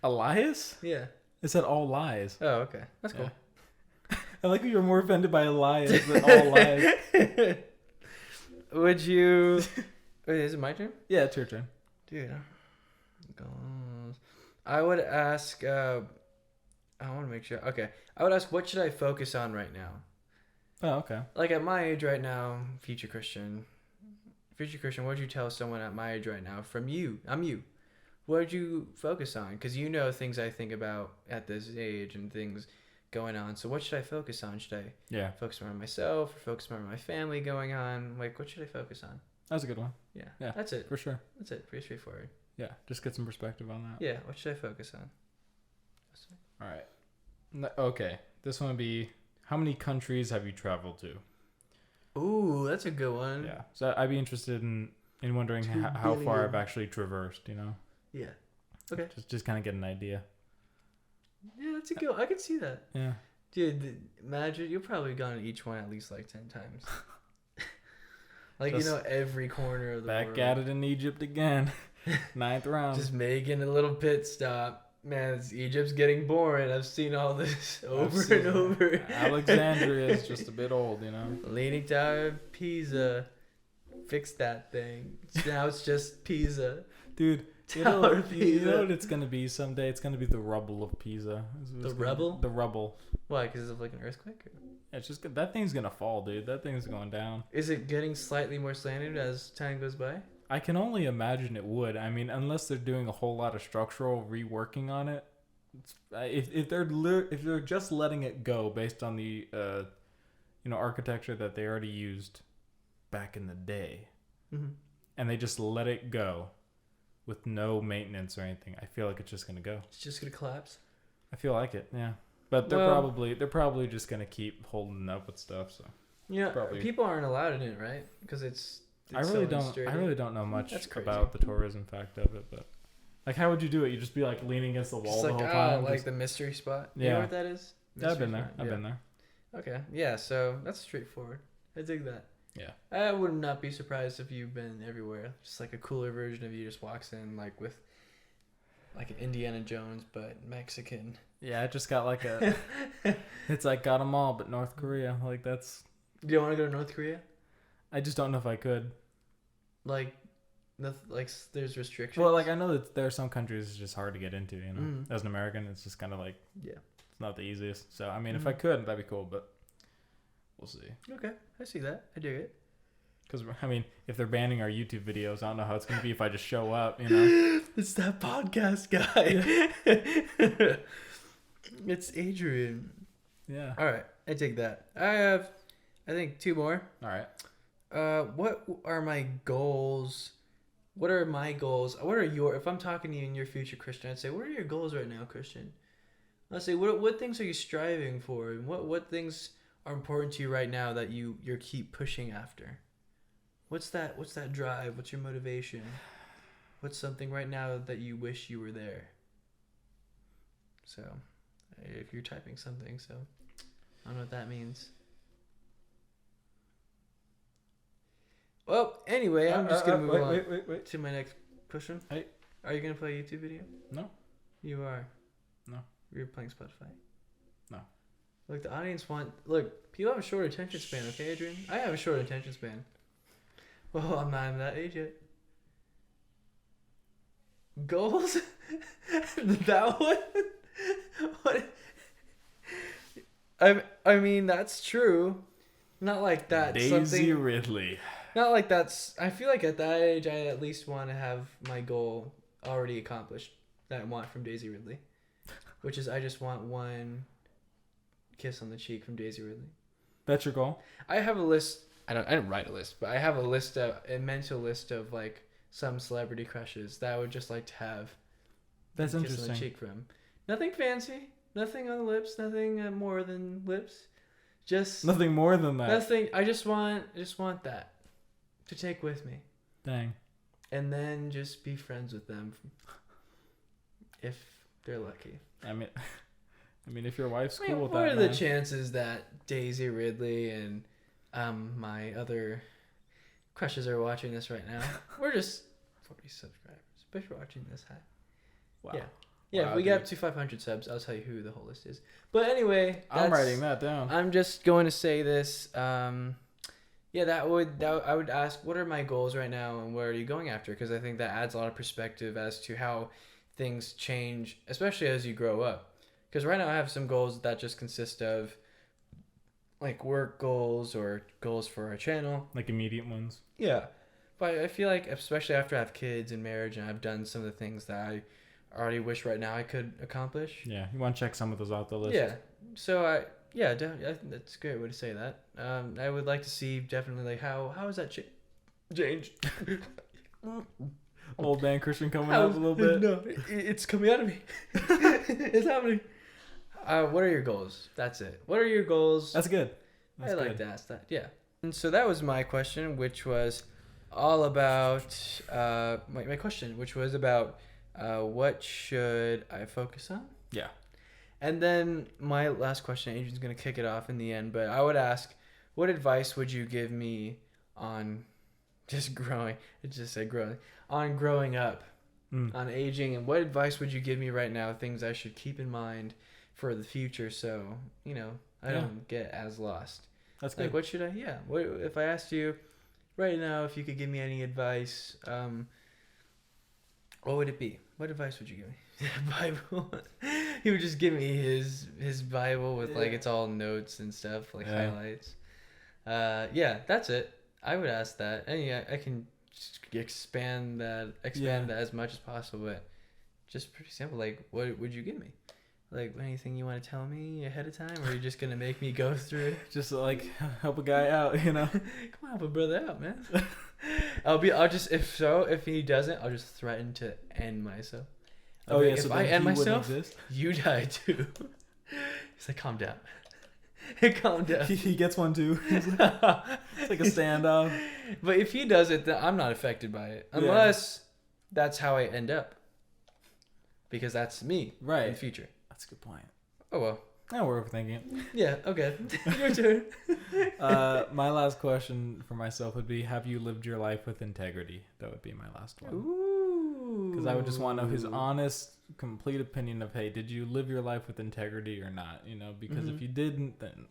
Elias? Yeah. It said all lies. Oh, okay. That's cool. I like that you're more offended by Elias than all lies. Would you... Wait, is it my turn? Yeah, it's your turn. Dude, I would ask. I want to make sure. Okay, I would ask, what should I focus on right now? Oh, okay. Like at my age right now, future Christian, what would you tell someone at my age right now? From you, I'm you. What would you focus on? Because you know things I think about at this age and things going on. So what should I focus on? Should I focus more on myself or focus more on my family going on? Like, what should I focus on? That's a good one. Yeah. That's it. For sure. That's it. Pretty straightforward. Yeah, just get some perspective on that. Yeah. What should I focus on? All right. Okay. This one would be, how many countries have you traveled to? Ooh, that's a good one. Yeah. So I'd be interested in wondering 2 how far billion. I've actually traversed, you know? Yeah. Okay. Just kind of get an idea. Yeah, that's a good one. I can see that. Yeah. Dude, imagine you've probably gone to each one at least like 10 times. Like, Just you know, every corner of the Back world. at it in Egypt again. 9th round. Just making a little pit stop. Man, Egypt's getting boring. I've seen all this over seen and over. Alexandria is just a bit old, you know? Leaning Tower of Pisa. Fix that thing. Now it's just Pisa. Dude, Tower of you know Pisa. what it's going to be someday? It's going to be the rubble of Pisa. The rubble? The rubble. Why? Because of like an earthquake? It's just, that thing's going to fall, dude. That thing's going down. Is it getting slightly more slanted as time goes by? I can only imagine it would. I mean, unless they're doing a whole lot of structural reworking on it. If they're just letting it go based on the architecture that they already used back in the day, and they just let it go with no maintenance or anything, I feel like it's just gonna go. It's just gonna collapse. I feel like it, yeah. But they're probably just gonna keep holding up with stuff. So Yeah, Probably. people aren't allowed in it, right? Because it's I really don't know much That's crazy. about the tourism fact of it, but like, how would you do it? You just be like leaning against the wall Just the like whole time. like just- the mystery spot. You Yeah. know what that is? Yeah, I've been Mystery there. spot, I've yeah. been there. Okay, yeah. So that's straightforward. I dig that. Yeah. I would not be surprised if you've been everywhere. Just like a cooler version of you just walks in like with like an Indiana Jones but Mexican. Yeah, I just got like a. It's like got them all, but North Korea. Like that's. You don't want to go to North Korea? I just don't know if I could. Like, there's restrictions. Well, like I know that there are some countries it's just hard to get into. You know, as an American, it's just kind of like it's not the easiest. So I mean, if I could, that'd be cool. But we'll see. Okay, I see that. I dig it. Because I mean, if they're banning our YouTube videos, I don't know how it's gonna be if I just show up. You know, it's that podcast guy. Yeah. It's Adrian. Yeah. All right, I dig that. I have, I think, 2 more. All right. What are my goals? What are my goals? What are your? If I'm talking to you in your future, Christian, I'd say, what are your goals right now, Christian? I'd say, what things are you striving for, and what things are important to you right now that you keep pushing after? What's that drive? What's your motivation? What's something right now that you wish you were there? So, if you're typing something, so I don't know what that means. Well, anyway, I'm just gonna move on wait. to my next question. Hey. Are you gonna play a YouTube video? No. You are. No. You're playing Spotify. No. Look, the audience look, people have a short attention span, okay, Adrian? I have a short attention span. Well, I'm not in that age yet. Goals? That one? What? I mean, that's true. Not like that. Daisy Ridley. Not like that's. I feel like at that age, I at least want to have my goal already accomplished that I want from Daisy Ridley, which is I just want one kiss on the cheek from Daisy Ridley. That's your goal? I have a list. I didn't write a list, but I have a mental list of like some celebrity crushes that I would just like to have. That's a kiss interesting. on the cheek from. Nothing fancy. Nothing on the lips. Nothing more than lips. Just nothing more than that. Nothing. I just want that to take with me. Dang. And then just be friends with them if they're lucky. I mean, if your wife's cool with that. What are the chances that Daisy Ridley and my other crushes are watching this right now? We're just 40 subscribers, but if you're watching this, hi. Wow. Yeah. Yeah, wow, if we get up to 500 subs, I'll tell you who the whole list is. But anyway, I'm writing that down. I'm just going to say this. I would ask, what are my goals right now, and what are you going after? Because I think that adds a lot of perspective as to how things change, especially as you grow up. Because right now I have some goals that just consist of like work goals or goals for our channel, like immediate ones. Yeah, but I feel like especially after I have kids and marriage, and I've done some of the things that I already wish right now I could accomplish. Yeah, you want to check some of those off the list. Yeah, so I think that's a great way to say that. I would like to see definitely like how has that changed? Old man Christian coming out a little bit. No, it's coming out of me. It's happening. What are your goals? That's it. What are your goals? That's good. I like to ask that. Yeah. And so that was my question, which was all about my question, which was about what should I focus on? Yeah. And then my last question, Adrian's going to kick it off in the end, but I would ask, what advice would you give me on just growing? It just said growing. On growing up, on aging, and what advice would you give me right now, things I should keep in mind for the future so, I don't get as lost. That's good. Like, what should I, what if I asked you right now if you could give me any advice, what would it be? What advice would you give me? Bible. He would just give me his Bible with like it's all notes and stuff, like highlights. That's it. I would ask that. And I can just expand that as much as possible, but just pretty simple. Like, what would you give me? Like, anything you want to tell me ahead of time, or are you just gonna make me go through it? Just like help a guy out, Come on, help a brother out, man. If he doesn't, I'll just threaten to end myself. If I end myself, you die too. He's like, calm down. Calm down. He gets one too. It's like a standoff. But if he does it, then I'm not affected by it. Unless that's how I end up. Because that's me in the future. That's a good point. Oh, well. Now we're overthinking it. Yeah, okay. Your turn. My last question for myself would be, have you lived your life with integrity? That would be my last one. Ooh. Because I would just want to know his honest, complete opinion of, hey, did you live your life with integrity or not? You know, because if you didn't, then,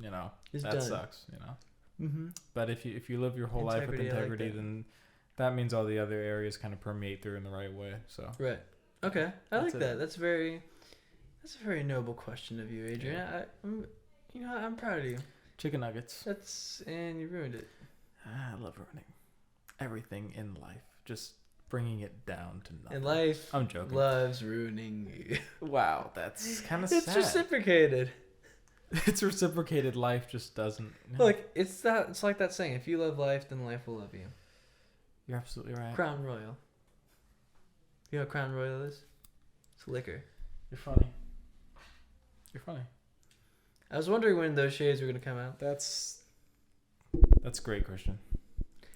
you know, It's that done. sucks, you know. But if you live your whole life with integrity, then that means all the other areas kind of permeate through in the right way. So Right. Okay. I like That's that. it. That's a very noble question of you, Adrian. Yeah. I'm proud of you. Chicken nuggets. And you ruined it. I love ruining everything in life. Just bringing it down to nothing. And life I'm joking. loves ruining you. Wow, that's kind of It's sad. reciprocated. It's reciprocated. Life just doesn't. Look, it's like that saying: if you love life, then life will love you. You're absolutely right. Crown Royal. You know what Crown Royal is? It's liquor. You're funny. You're funny. I was wondering when those shades were gonna come out. That's great, Christian.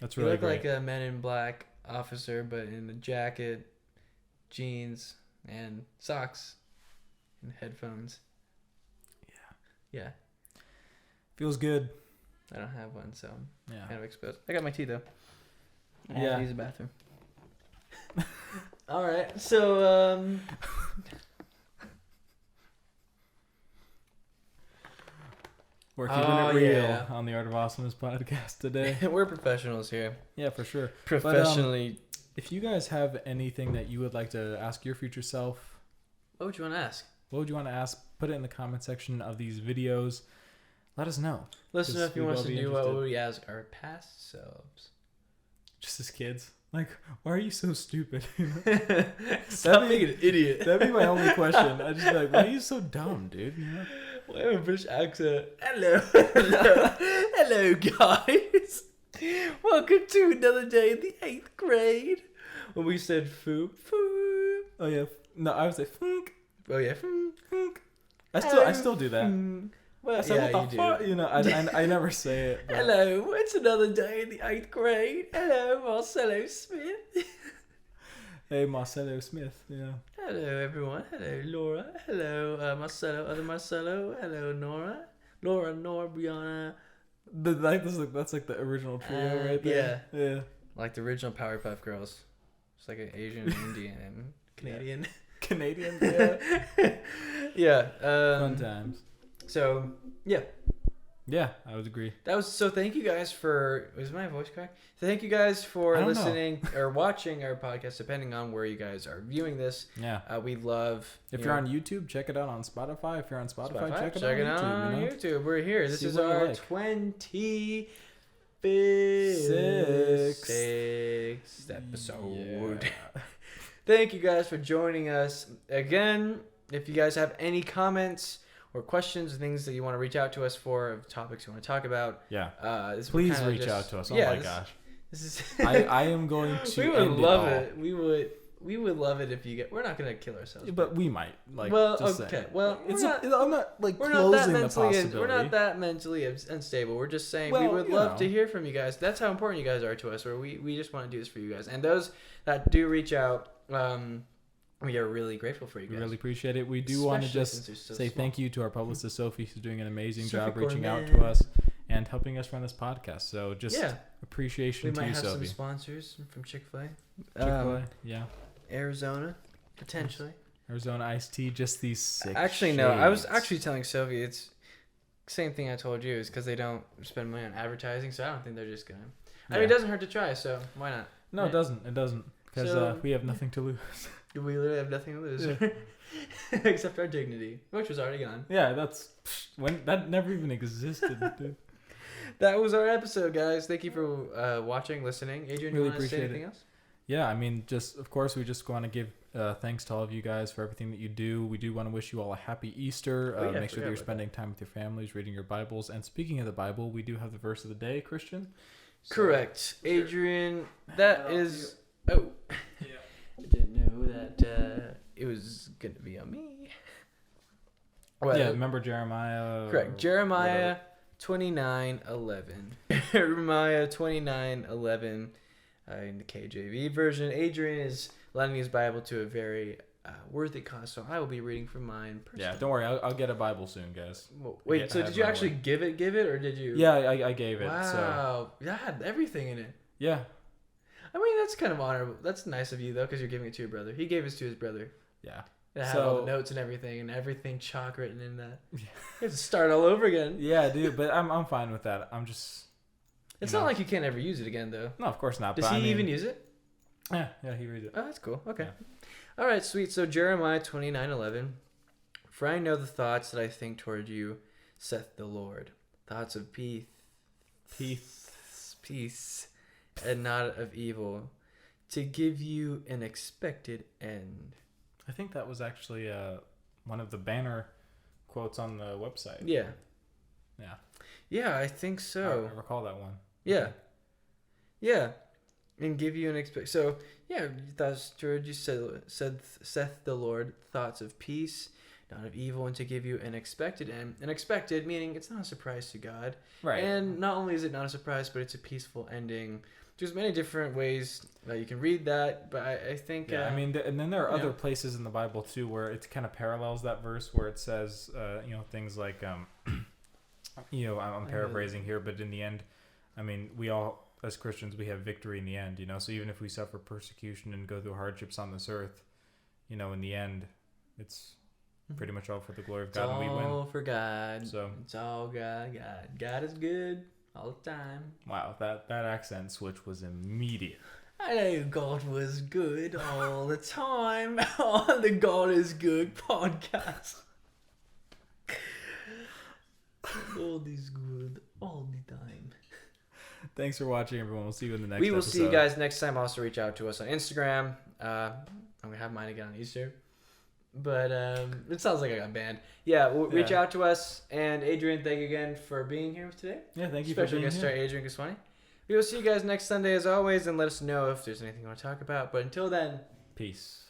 That's You really look great. like a Men in Black officer, but in a jacket, jeans, and socks, and headphones. Yeah. Feels good. I don't have one, so I'm Yeah. kind of exposed. I got my tea though. I have Yeah. to use the bathroom. All right, so We're keeping Oh, it real yeah. on the Art of Awesomeness podcast today. we're professionals here. Yeah, for sure. Professionally. If you guys have anything that you would like to ask your future self, What would you want to ask? what would you want to ask? Put it in the comment section of these videos. Let us know. Listen, 'Cause if you we'd want all us to be do what interested. would we ask our past selves? Just as kids. Like, why are you so stupid? Stop being an idiot. That'd be my only question. I'd just be like, why are you so dumb, dude? You know? Why have a British accent? Hello, guys. Welcome to another day in the 8th grade. When we said foo. Oh yeah. No, I would say funk. Oh yeah. Funk. I still do that. Well, I said, yeah, what the you fuck? do. You know, I never say it. But Hello, it's another day in the 8th grade. Hello, Marcelo Smith. Hey, Marcelo Smith. Yeah. Hello, everyone. Hello, Laura. Hello, Marcelo. Other Marcelo. Hello, Nora. Laura, Brianna. That's like the original trio right there. Yeah. Like the original Powerpuff Girls. It's like an Asian, Indian, and Canadian. Canadian. Yeah. Yeah. Fun times. So, yeah. Yeah, I would agree. So thank you guys for, was my voice correct? So thank you guys for I don't listening or watching our podcast, depending on where you guys are viewing this. Yeah. We love. If you're on YouTube, check it out on Spotify. If you're on Spotify, check it out on YouTube. You know? YouTube. We're here. This See is what you our like. 26th episode. Yeah. Thank you guys for joining us again. If you guys have any comments or questions or things that you want to reach out to us for, of topics you want to talk about, Yeah. this Please kinda reach out to us. Oh yeah, my gosh. This is. I am going to. We would end love all. it. We would love it if you get. We're not gonna kill ourselves. But we might. Like. Well, just okay. saying. Well, I'm not like we're not that closing the mentally. possibility. We're not that mentally unstable. We're just saying we Well, would you love know. to hear from you guys. That's how important you guys are to us. Or we just want to do this for you guys. And those that do reach out, we are really grateful for you We guys. really appreciate it. We do want to Especially just since they're so say small. thank you to our publicist Sophie, who's doing an amazing Sophie job reaching out Corman. to us and helping us run this podcast. So just appreciation We to might you, have some Sophie. sponsors from Chick-fil-A. Chick-fil-A, yeah. Arizona, potentially. Arizona iced tea, just these 6 Actually, no. I was shades. actually telling Sophie it's same thing I told you is because they don't spend money on advertising, so I don't think they're just gonna. I mean, it doesn't hurt to try, so why not? No, it doesn't. It doesn't. Because So- we have nothing to lose. We literally have nothing to lose except our dignity, which was already gone. Yeah, that never even existed, dude. That was our episode, guys. Thank you for watching, listening. Adrian, Really you want to say appreciate anything it. else? Yeah, I mean, of course, we just want to give thanks to all of you guys for everything that you do. We do want to wish you all a happy Easter. Oh, yeah, Make sure that forgot you're about spending time with your families, reading your Bibles. And speaking of the Bible, we do have the verse of the day, Christian. So- Correct, Adrian. That Yeah, is. Oh, Yeah. I didn't know that it was gonna be on me. Well, Yeah, remember Jeremiah? correct. Jeremiah 29:11. Jeremiah 29:11 in the KJV version. Adrian is lending his Bible to a very worthy cause, so I will be reading from mine. Yeah, don't worry. I'll get a Bible soon, guys. Well, wait, Yeah, so I did have you my actually one. give it, or did you? Yeah, I gave it. So Wow, that had everything in it. yeah, I mean, that's kind of honorable. That's nice of you, though, because you're giving it to your brother. He gave it to his brother. Yeah. It had all the notes and everything chalk written in that. You have to start all over again. Yeah, dude, but I'm fine with that. I'm just... It's not like you can't ever use it again, though. No, of course not. Does he even use it? Yeah, he reads it. Oh, that's cool. Okay. Yeah. All right, sweet. So Jeremiah 29:11. For I know the thoughts that I think toward you, saith the Lord. Thoughts of peace, and not of evil, to give you an expected end. I think that was actually one of the banner quotes on the website. Yeah. Yeah. Yeah, I think so. I recall that one. Yeah. Okay. Yeah. And give you an expect. So, yeah, thus George, you saith the Lord, thoughts of peace, not of evil, and to give you an expected end. An expected meaning it's not a surprise to God. Right. And not only is it not a surprise, but it's a peaceful ending. There's many different ways that you can read that, but I think... Yeah, I mean, and then there are other places in the Bible, too, where it kind of parallels that verse, where it says, things like, I'm paraphrasing here, but in the end, I mean, we all, as Christians, we have victory in the end, so even if we suffer persecution and go through hardships on this earth, in the end, it's pretty much all for the glory of God, and we win. It's all for God. So it's all God. God is good all the time. Wow, that accent switch was immediate. I know God was good all the time on the God is Good podcast. God is good all the time. Thanks for watching, everyone. We'll see you in the next We will episode. see you guys next time. Also, reach out to us on Instagram. I'm going to have mine again on Easter. But it sounds like I got banned. Yeah, reach out to us. And Adrian, thank you again for being here today. Yeah, thank you Special for being guest star Adrian Kiswani. We will see you guys next Sunday as always, and let us know if there's anything you want to talk about. But until then, peace.